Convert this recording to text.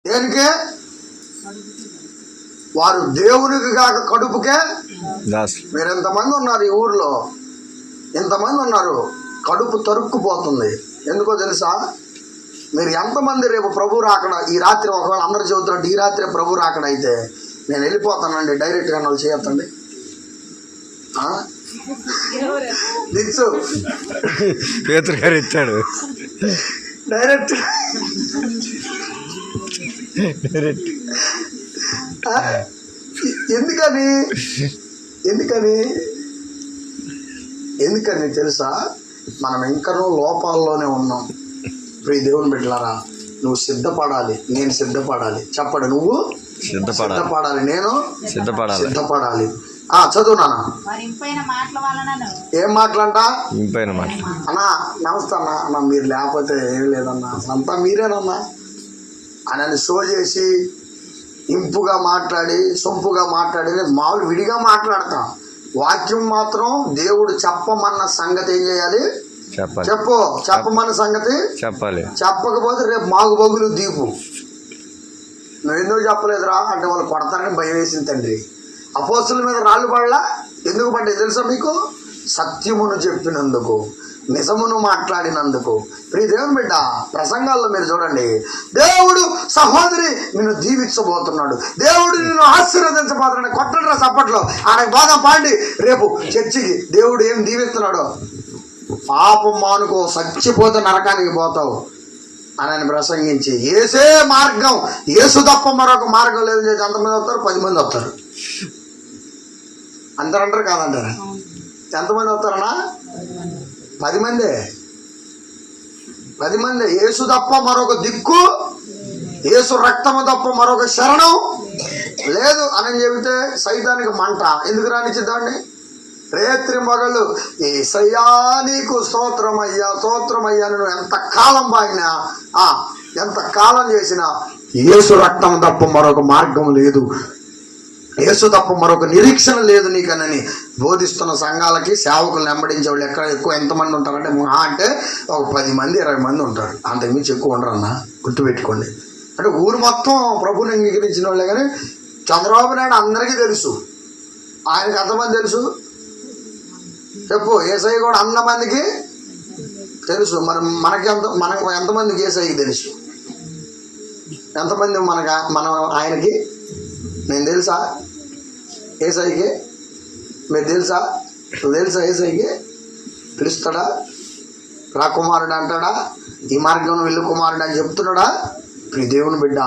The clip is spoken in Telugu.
దేనికే? వారు దేవునికి కాక కడుపుకే. మీరు ఎంతమంది ఉన్నారు ఈ ఊర్లో? ఎంతమంది ఉన్నారు? కడుపు తరుక్కుపోతుంది. ఎందుకో తెలుసా? మీరు ఎంతమంది రేపు ప్రభు రాకడ ఈ రాత్రి, ఒకవేళ అందరు చెబుతున్నట్టు ఈ రాత్రి ప్రభు రాకడ అయితే నేను వెళ్ళిపోతానండి, డైరెక్ట్గా వాళ్ళు చేయొద్దండి. దిచ్చు పేతురు గారు ఇచ్చాడు డైరెక్ట్. ఎందుకని ఎందుకని ఎందుకని తెలుసా? మనం ఇంకనూ లోపాల్లోనే ఉన్నాం. ఇప్పుడు ఈ దేవుని బిడ్డలారా, నువ్వు సిద్ధపడాలి, నేను సిద్ధపడాలి. చెప్పడు, నువ్వు సిద్ధపడాలి, నేను సిద్ధపడాలి. చదువు నాన్న. ఏం మాటలంట? అన్నా నమస్తే అన్న, మీరు లేకపోతే ఏం లేదన్నా, అంతా మీరేనన్నా అని షో చేసి ఇంపుగా మాట్లాడి సొంపుగా మాట్లాడి మామూలు విడిగా మాట్లాడతాం. వాక్యం మాత్రం దేవుడు చెప్పమన్న సంగతి ఏం చేయాలి? చెప్పమన్న సంగతి చెప్పాలి. చెప్పకపోతే రేపు మాగు బొగులు దీపు. నువ్వు ఎందుకు చెప్పలేదురా అంటే వాళ్ళు కొడతారని భయం వేసింది తండ్రి. అపోస్తుల మీద రాళ్ళు పడలా? ఎందుకు పడ్డాయి తెలుసా మీకు? సత్యమును చెప్పినందుకు, నిజమును మాట్లాడినందుకు. ప్రియ దేవుని బిడ్డ, ప్రసంగాల్లో మీరు చూడండి, దేవుడు సహోదరి నిన్ను దీవించబోతున్నాడు, దేవుడు నిన్ను ఆశీర్వదించబోతున్నాడు. కొట్టండి రా సప్పట్లో, ఆయనకు బాగా పాండి. రేపు చర్చికి దేవుడు ఏం దీవిస్తున్నాడో, పాపం మానుకో, చచ్చిపోతే నరకానికి పోతావు అని ఆయన ప్రసంగించి, ఏసే మార్గం, ఏసు తప్ప మరొక మార్గం లేదని చెప్పి ఎంతమంది వస్తారు? 10 మంది వస్తారు. అందరంటారు కాదంటారా? ఎంతమంది వస్తారన్నా? 10 మందే. 10 మంది. యేసు తప్ప మరొక దిక్కు, యేసు రక్తము తప్ప మరొక శరణం లేదు అని చెబితే సైతానికి మంట. ఎందుకు రానిచ్చిద్దాండి? రేత్రి మగళ్ళు యేసయ్యా నీకు స్తోత్రమయ్యా స్తోత్రమయ్యా నువ్వు ఎంతకాలం బాగినా, ఎంతకాలం చేసినా యేసు రక్తం తప్ప మరొక మార్గం లేదు, యేసు తప్ప మరొక నిరీక్షణ లేదు నీకనని బోధిస్తున్న సంఘాలకి సేవకులను వెంబడించే వాళ్ళు ఎక్కడ ఎక్కువ ఎంతమంది ఉంటారంటే మహా అంటే ఒక 10 మంది 20 మంది ఉంటారు. అంతకుమించి ఎక్కువ ఉండరు అన్న, గుర్తుపెట్టుకోండి. అంటే ఊరు మొత్తం ప్రభుని అంగీకరించిన వాళ్ళే. కానీ చంద్రబాబు నాయుడు అందరికీ తెలుసు, ఆయనకి ఎంతమంది తెలుసు చెప్పు? ఏసఐ కూడా మందికి తెలుసు. మరి మనకి ఎంతమందికి ఏసఐకి తెలుసు? ఎంతమంది మనం ఆయనకి? నేను తెలుసా ఏసైకి? మీరు తెలుసా? నువ్వు తెలుసా ఏసైకి? పిలుస్తాడా? రా కుమారుడు అంటాడా? ఈ మార్గం వెళ్ళు కుమారుడు అని చెప్తున్నాడా? ప్రియ దేవుని బిడ్డ,